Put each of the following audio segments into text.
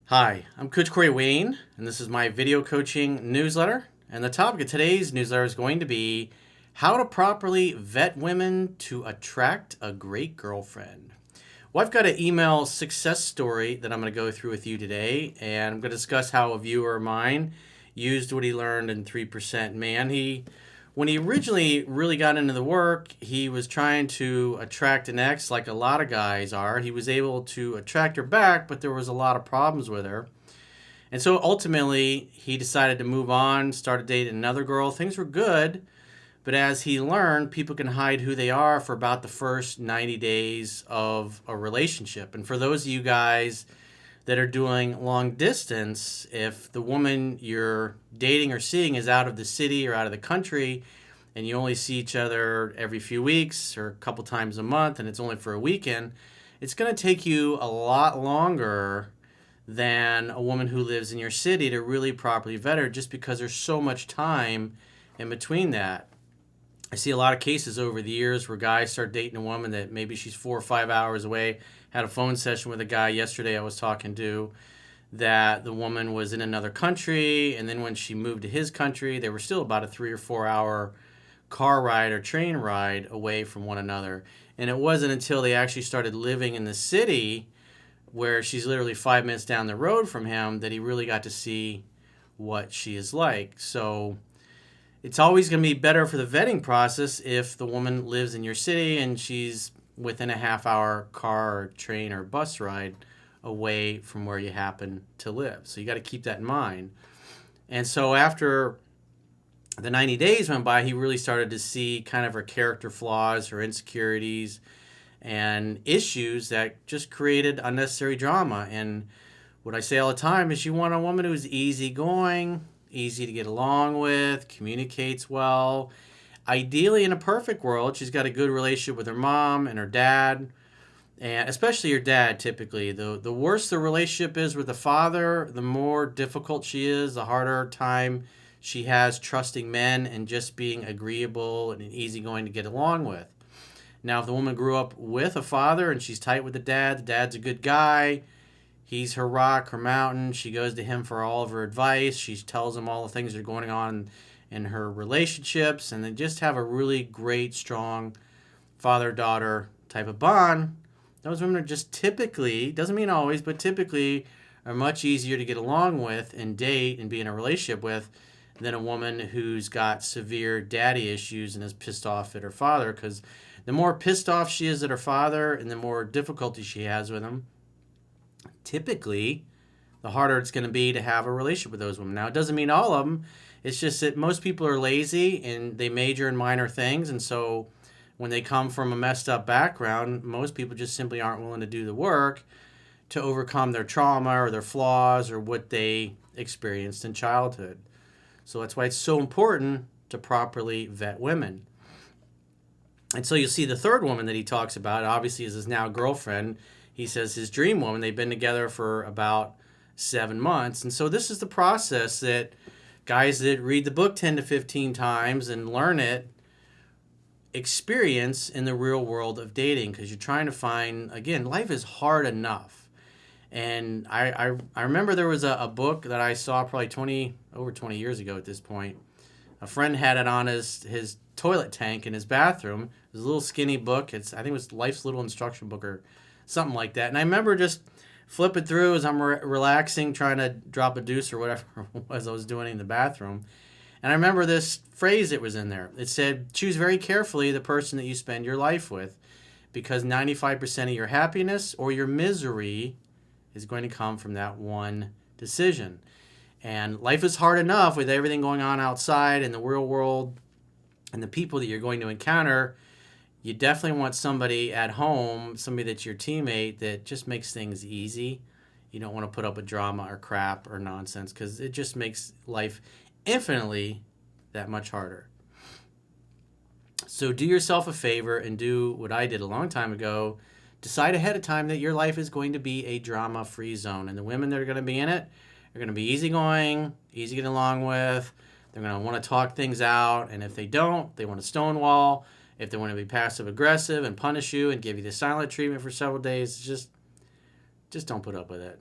Hi, I'm Coach Corey Wayne, and this is my video coaching newsletter. And the topic of today's newsletter is going to be how to properly vet women to attract a great girlfriend. Well, I've got an email success story that I'm going to go through with you today, and I'm going to discuss how a viewer of mine used what he learned in 3% Man. When he originally really got into the work, he was trying to attract an ex like a lot of guys are. He was able to attract her back, but there was a lot of problems with her. And so ultimately, he decided to move on, started dating another girl. Things were good, but as he learned, people can hide who they are for about the first 90 days of a relationship. And for those of you guys that are doing long distance, if the woman you're dating or seeing is out of the city or out of the country, and you only see each other every few weeks or a couple times a month, and it's only for a weekend, it's going to take you a lot longer than a woman who lives in your city to really properly vet her, just because there's so much time in between that. I see a lot of cases over the years where guys start dating a woman that maybe she's 4 or 5 hours away. Had a phone session with a guy yesterday I was talking to that the woman was in another country, and then when she moved to his country, they were still about a 3 or 4 hour car ride or train ride away from one another. And it wasn't until they actually started living in the city, where she's literally 5 minutes down the road from him, that he really got to see what she is like. So it's always going to be better for the vetting process if the woman lives in your city and she's within a half-hour car or train or bus ride away from where you happen to live. So you got to keep that in mind. And so after the 90 days went by, he really started to see kind of her character flaws, her insecurities, and issues that just created unnecessary drama. And what I say all the time is you want a woman who's easygoing, easy to get along with, communicates well. Ideally, in a perfect world, she's got a good relationship with her mom and her dad, and especially your dad. Typically, the worse the relationship is with the father, the more difficult she is, the harder time she has trusting men and just being agreeable and easygoing to get along with. Now, if the woman grew up with a father and she's tight with the dad's a good guy, he's her rock, her mountain, she goes to him for all of her advice, she tells him all the things that are going on in her relationships, and they just have a really great, strong father-daughter type of bond, those women are just typically, doesn't mean always, but typically are much easier to get along with and date and be in a relationship with than a woman who's got severe daddy issues and is pissed off at her father, because the more pissed off she is at her father and the more difficulty she has with him, typically, the harder it's going to be to have a relationship with those women. Now, it doesn't mean all of them. It's just that most people are lazy and they major in minor things. And so when they come from a messed up background, most people just simply aren't willing to do the work to overcome their trauma or their flaws or what they experienced in childhood. So that's why it's so important to properly vet women. And so you'll see the third woman that he talks about, obviously, is his now girlfriend. He says his dream woman. They've been together for about 7 months. And so this is the process that guys that read the book 10 to 15 times and learn it experience in the real world of dating, because you're trying to find, again, life is hard enough. And I remember there was a book that I saw probably over 20 years ago at this point. A friend had it on his toilet tank in his bathroom. It was a little skinny book. I think it was Life's Little Instruction Book or something like that. And I remember just flipping through as I'm relaxing, trying to drop a deuce or whatever it was I was doing in the bathroom. And I remember this phrase that was in there. It said, choose very carefully the person that you spend your life with, because 95% of your happiness or your misery is going to come from that one decision. And life is hard enough with everything going on outside in the real world and the people that you're going to encounter. You definitely want somebody at home, somebody that's your teammate, that just makes things easy. You don't want to put up with drama or crap or nonsense, because it just makes life infinitely that much harder. So do yourself a favor and do what I did a long time ago. Decide ahead of time that your life is going to be a drama-free zone. And the women that are going to be in it are going to be easygoing, easy to get along with. They're going to want to talk things out. And if they don't, they want to stonewall. If they want to be passive-aggressive and punish you and give you the silent treatment for several days, just don't put up with it.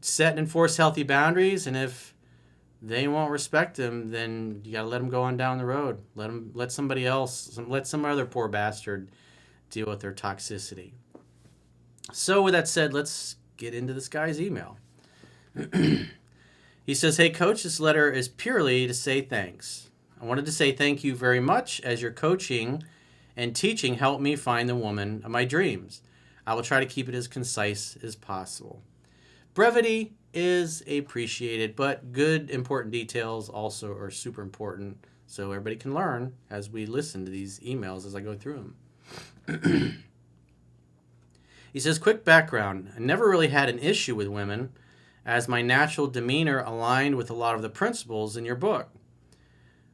set and enforce healthy boundaries, and if they won't respect them, then you got to let them go on down the road. Let somebody else, let some other poor bastard deal with their toxicity. So with that said, let's get into this guy's email. He says, "Hey coach, this letter is purely to say thanks. I wanted to say thank you very much as your coaching and teaching helped me find the woman of my dreams. I will try to keep it as concise as possible. Brevity is appreciated, but good, important details also are super important so everybody can learn as we listen to these emails as I go through them." He says, "Quick background. I never really had an issue with women as my natural demeanor aligned with a lot of the principles in your book.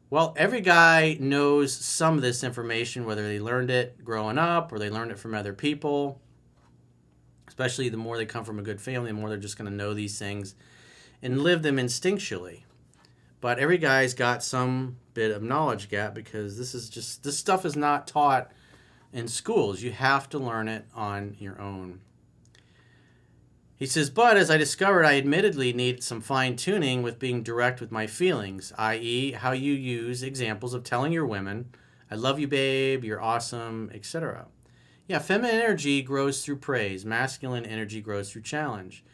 Well, every guy knows some of this information, whether they learned it growing up or they learned it from other people. Especially the more they come from a good family, the more they're just going to know these things and live them instinctually. But every guy's got some bit of knowledge gap because this stuff is not taught in schools. You have to learn it on your own." He says, "But as I discovered, I admittedly need some fine-tuning with being direct with my feelings, i.e. how you use examples of telling your women, 'I love you, babe, you're awesome,' etc. Yeah, feminine energy grows through praise. Masculine energy grows through challenge.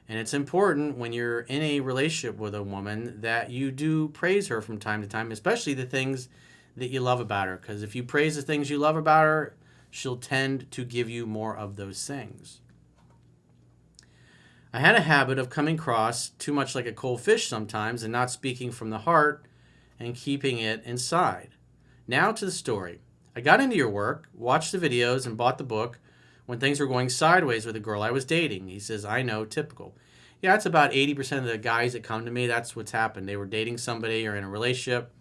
And it's important when you're in a relationship with a woman that you do praise her from time to time, especially the things that you love about her. Because if you praise the things you love about her, she'll tend to give you more of those things. I had a habit of coming across too much like a cold fish sometimes and not speaking from the heart and keeping it inside. Now to the story. I got into your work, watched the videos, and bought the book when things were going sideways with a girl I was dating." He says, "I know, typical." Yeah, it's about 80% of the guys that come to me, that's what's happened. They were dating somebody or in a relationship,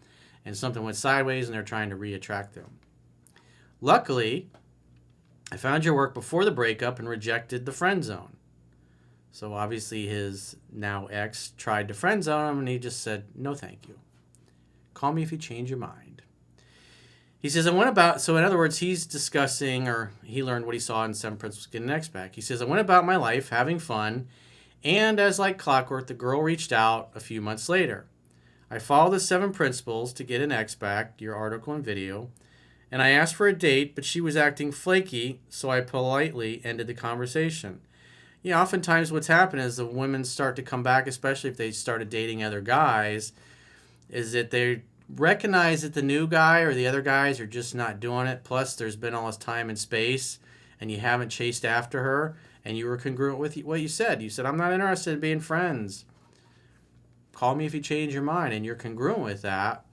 and something went sideways, and they're trying to reattract them. "Luckily, I found your work before the breakup and rejected the friend zone." So obviously his now ex tried to friend zone him, and he just said, "No, thank you. Call me if you change your mind." He says, so in other words, he's discussing, or he learned what he saw in 7 Principles to Get an Ex Back. He says, "I went about my life having fun, and as like clockwork, the girl reached out a few months later. I followed the 7 Principles to Get an Ex Back, your article and video, and I asked for a date, but she was acting flaky, so I politely ended the conversation." Yeah, oftentimes what's happened is the women start to come back, especially if they started dating other guys, is that they recognize that the new guy or the other guys are just not doing it. Plus, there's been all this time and space, and you haven't chased after her, and you were congruent with what you said. You said, "I'm not interested in being friends. Call me if you change your mind," and you're congruent with that.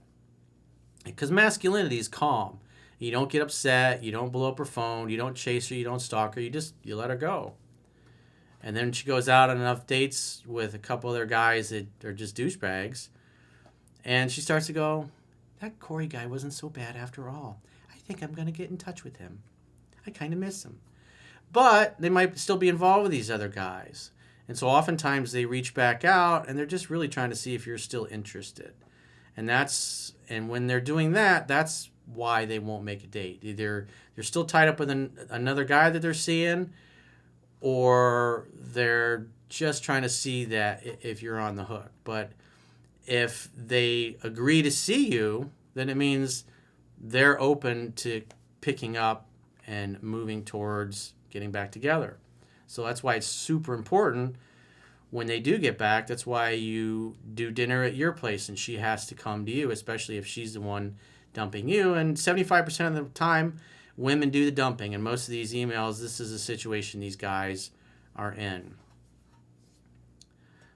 Because masculinity is calm. You don't get upset. You don't blow up her phone. You don't chase her. You don't stalk her. You let her go. And then she goes out on enough dates with a couple other guys that are just douchebags. And she starts to go, "That Corey guy wasn't so bad after all. I think I'm going to get in touch with him. I kind of miss him." But they might still be involved with these other guys. And so oftentimes they reach back out and they're just really trying to see if you're still interested. And when they're doing that, that's why they won't make a date. Either they're still tied up with another guy that they're seeing, or they're just trying to see that if you're on the hook. But if they agree to see you, then it means they're open to picking up and moving towards getting back together. So that's why it's super important when they do get back. That's why you do dinner at your place and she has to come to you, especially if she's the one dumping you. And 75% of the time, women do the dumping. And most of these emails, this is a situation these guys are in.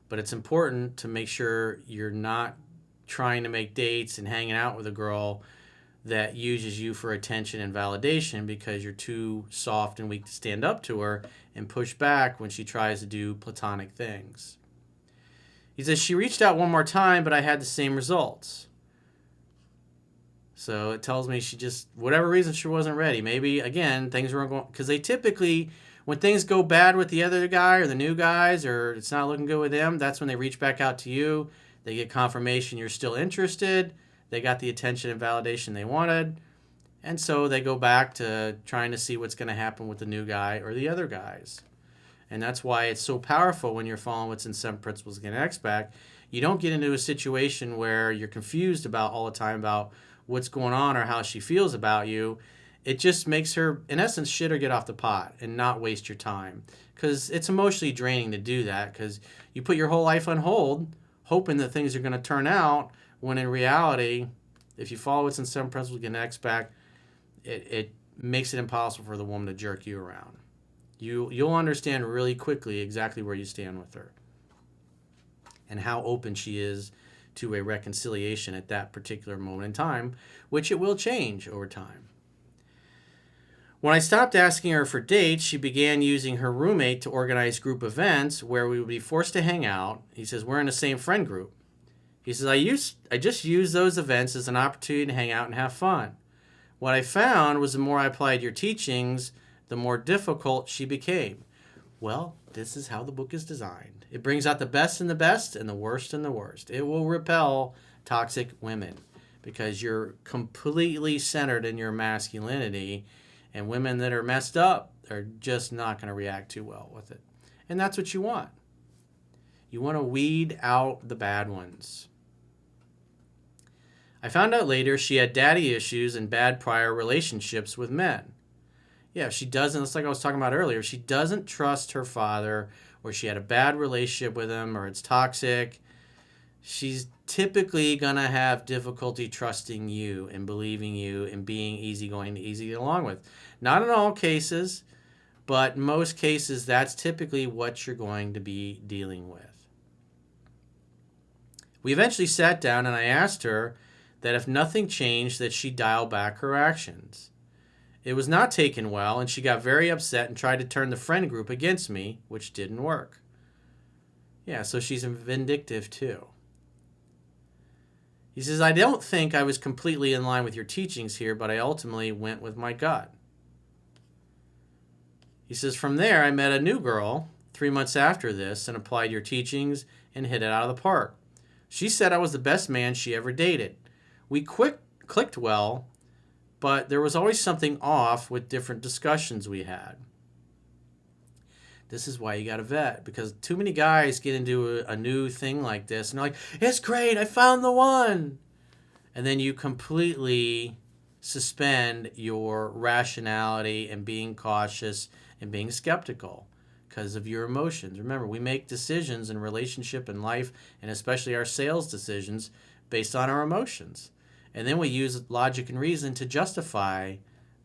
But it's important to make sure you're not trying to make dates and hanging out with a girl that uses you for attention and validation because you're too soft and weak to stand up to her and push back when she tries to do platonic things. He says, "She reached out one more time, but I had the same results." So it tells me she just, whatever reason, she wasn't ready. Maybe, again, things weren't going, because they typically, when things go bad with the other guy or the new guys, or it's not looking good with them, that's when they reach back out to you. They get confirmation you're still interested. They got the attention and validation they wanted. And so they go back to trying to see what's going to happen with the new guy or the other guys. And that's why it's so powerful when you're following what's in Seven Principles Against X-Pac. You don't get into a situation where you're confused about all the time about what's going on or how she feels about you. It just makes her, in essence, shit or get off the pot and not waste your time. Because it's emotionally draining to do that, because you put your whole life on hold hoping that things are going to turn out, when in reality, if you follow what's in Seven Principles Against X-Pac, it makes it impossible for the woman to jerk you around. You'll understand really quickly exactly where you stand with her and how open she is to a reconciliation at that particular moment in time, which it will change over time. When I stopped asking her for dates, she began using her roommate to organize group events where we would be forced to hang out. He says, we're in the same friend group. He says, I just used those events as an opportunity to hang out and have fun. What I found was the more I applied your teachings, the more difficult she became. Well, this is how the book is designed. It brings out the best in the best and the worst in the worst. It will repel toxic women because you're completely centered in your masculinity, and women that are messed up are just not going to react too well with it. And that's what you want. You want to weed out the bad ones. I found out later she had daddy issues and bad prior relationships with men. Yeah, she doesn't, it's like I was talking about earlier, she doesn't trust her father, or she had a bad relationship with him, or it's toxic. She's typically going to have difficulty trusting you and believing you and being easygoing and easy to get along with. Not in all cases, but in most cases, that's typically what you're going to be dealing with. We eventually sat down and I asked her that if nothing changed, that she dial back her actions. It was not taken well, and she got very upset and tried to turn the friend group against me, which didn't work. Yeah, so she's vindictive too. He says, I don't think I was completely in line with your teachings here, but I ultimately went with my gut. He says, from there, I met a new girl 3 months after this and applied your teachings and hit it out of the park. She said I was the best man she ever dated. We clicked well, but there was always something off with different discussions we had. This is why you got to vet, because too many guys get into a new thing like this and they're like, it's great, I found the one. And then you completely suspend your rationality and being cautious and being skeptical because of your emotions. Remember, we make decisions in relationship and life, and especially our sales decisions, based on our emotions. And then we use logic and reason to justify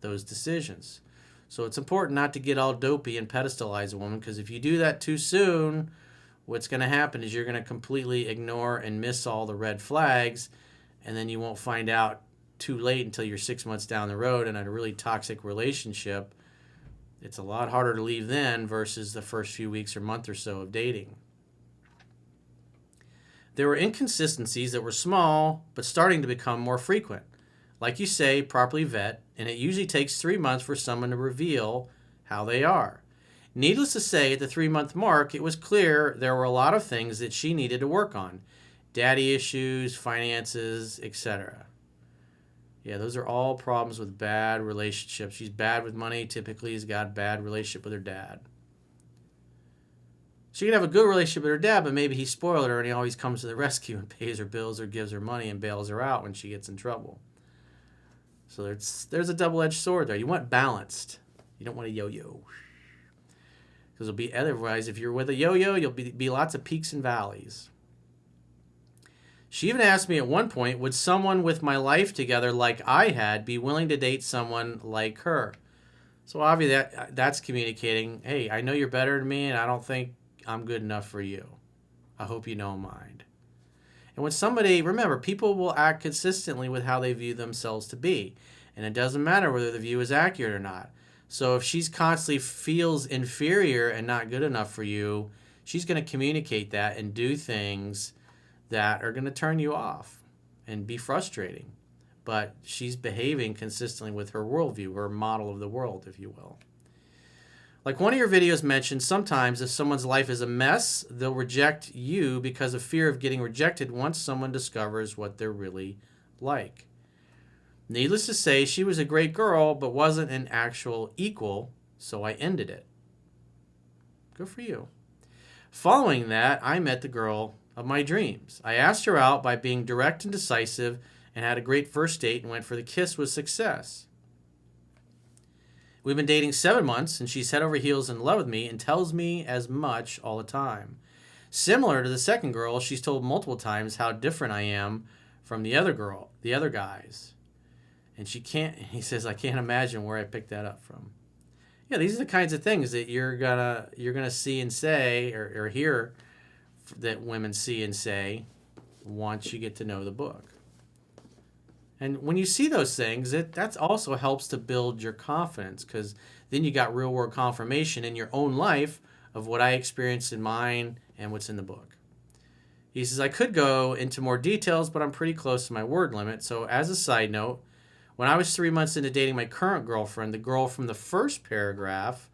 those decisions. So it's important not to get all dopey and pedestalize a woman, because if you do that too soon, what's going to happen is you're going to completely ignore and miss all the red flags, and then you won't find out too late until you're 6 months down the road in a really toxic relationship. It's a lot harder to leave then versus the first few weeks or month or so of dating. There were inconsistencies that were small, but starting to become more frequent. Like you say, properly vet, and it usually takes 3 months for someone to reveal how they are. Needless to say, at the 3-month mark, it was clear there were a lot of things that she needed to work on. Daddy issues, finances, etc. Yeah, those are all problems with bad relationships. She's bad with money, typically has got a bad relationship with her dad. She could have a good relationship with her dad, but maybe he spoiled her and he always comes to the rescue and pays her bills or gives her money and bails her out when she gets in trouble. So there's a double-edged sword there. You want balanced. You don't want a yo-yo. Because it'll be otherwise, if you're with a yo-yo, you'll be lots of peaks and valleys. She even asked me at one point, would someone with my life together like I had be willing to date someone like her? So obviously that's communicating, hey, I know you're better than me and I don't think I'm good enough for you. I hope you don't mind. And when somebody, remember, people will act consistently with how they view themselves to be. And it doesn't matter whether the view is accurate or not. So if she's constantly feels inferior and not good enough for you, she's going to communicate that and do things that are going to turn you off and be frustrating. But she's behaving consistently with her worldview, her model of the world, if you will. Like one of your videos mentioned, sometimes if someone's life is a mess, they'll reject you because of fear of getting rejected once someone discovers what they're really like. Needless to say, she was a great girl, but wasn't an actual equal, so I ended it. Good for you. Following that, I met the girl of my dreams. I asked her out by being direct and decisive and had a great first date and went for the kiss with success. We've been dating 7 months, and she's head over heels in love with me and tells me as much all the time. Similar to the second girl, she's told multiple times how different I am from the other guys. And he says, I can't imagine where I picked that up from. Yeah, these are the kinds of things that you're gonna see and say or hear that women see and say once you get to know the book. And when you see those things, that also helps to build your confidence, because then you got real world confirmation in your own life of what I experienced in mine and what's in the book. He says, I could go into more details, but I'm pretty close to my word limit. So as a side note, when I was 3 months into dating my current girlfriend, the girl from the first paragraph,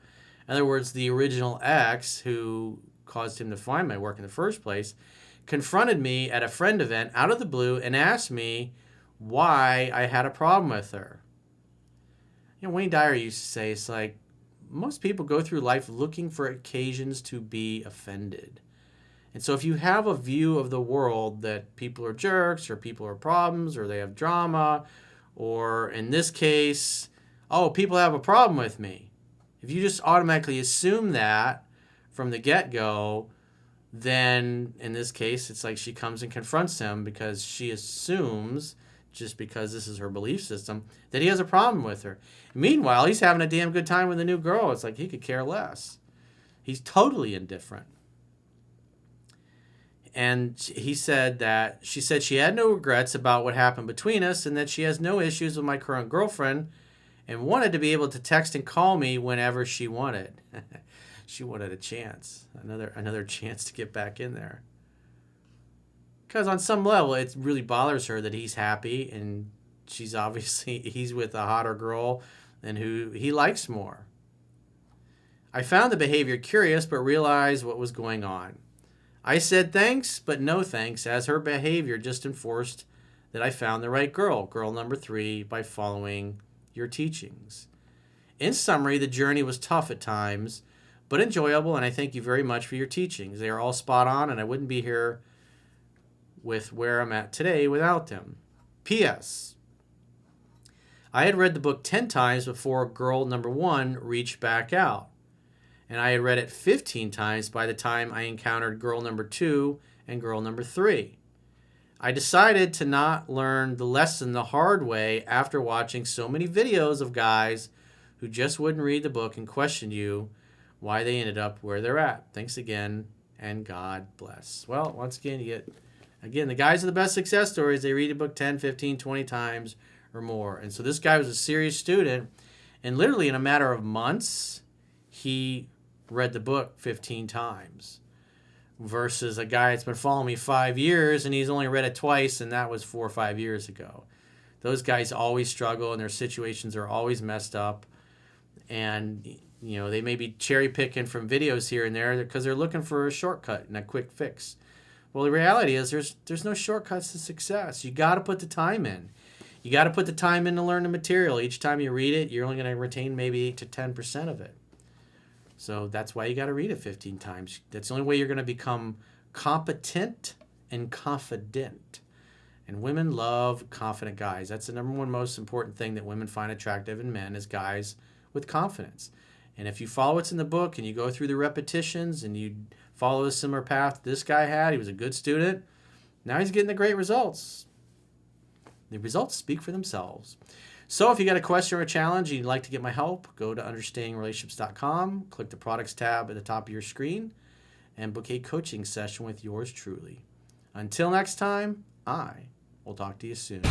in other words, the original ex who caused him to find my work in the first place, confronted me at a friend event out of the blue and asked me why I had a problem with her. You know, Wayne Dyer used to say, it's like, most people go through life looking for occasions to be offended. And so if you have a view of the world that people are jerks or people are problems or they have drama, or in this case, oh, people have a problem with me. If you just automatically assume that from the get-go, then in this case, it's like she comes and confronts him because she assumes, just because this is her belief system, that he has a problem with her. Meanwhile, he's having a damn good time with a new girl. It's like he could care less. He's totally indifferent. And she said she had no regrets about what happened between us and that she has no issues with my current girlfriend and wanted to be able to text and call me whenever she wanted. She wanted a chance, another chance to get back in there. Because on some level, it really bothers her that he's happy and he's with a hotter girl than who he likes more. I found the behavior curious, but realized what was going on. I said thanks, but no thanks, as her behavior just enforced that I found the right girl number 3, by following your teachings. In summary, the journey was tough at times, but enjoyable, and I thank you very much for your teachings. They are all spot on, and I wouldn't be here with where I'm at today without them. P.S. I had read the book 10 times before girl number 1 reached back out. And I had read it 15 times by the time I encountered girl number 2 and girl number 3. I decided to not learn the lesson the hard way after watching so many videos of guys who just wouldn't read the book and questioned you why they ended up where they're at. Thanks again, and God bless. Well, once again, the guys are the best success stories. They read a book 10, 15, 20 times or more. And so this guy was a serious student, and literally in a matter of months, he read the book 15 times versus a guy that's been following me 5 years and he's only read it twice, and that was 4 or 5 years ago. Those guys always struggle and their situations are always messed up, and you know, they may be cherry picking from videos here and there because they're looking for a shortcut and a quick fix. Well, the reality is there's no shortcuts to success. You got to put the time in. You got to put the time in to learn the material. Each time you read it, you're only going to retain maybe 8 to 10% of it. So that's why you got to read it 15 times. That's the only way you're going to become competent and confident. And women love confident guys. That's the number one most important thing that women find attractive in men, is guys with confidence. And if you follow what's in the book and you go through the repetitions and you follow a similar path this guy had, he was a good student, now he's getting the great results. The results speak for themselves. So if you got a question or a challenge and you'd like to get my help, go to understandingrelationships.com, click the products tab at the top of your screen, and book a coaching session with yours truly. Until next time, I will talk to you soon.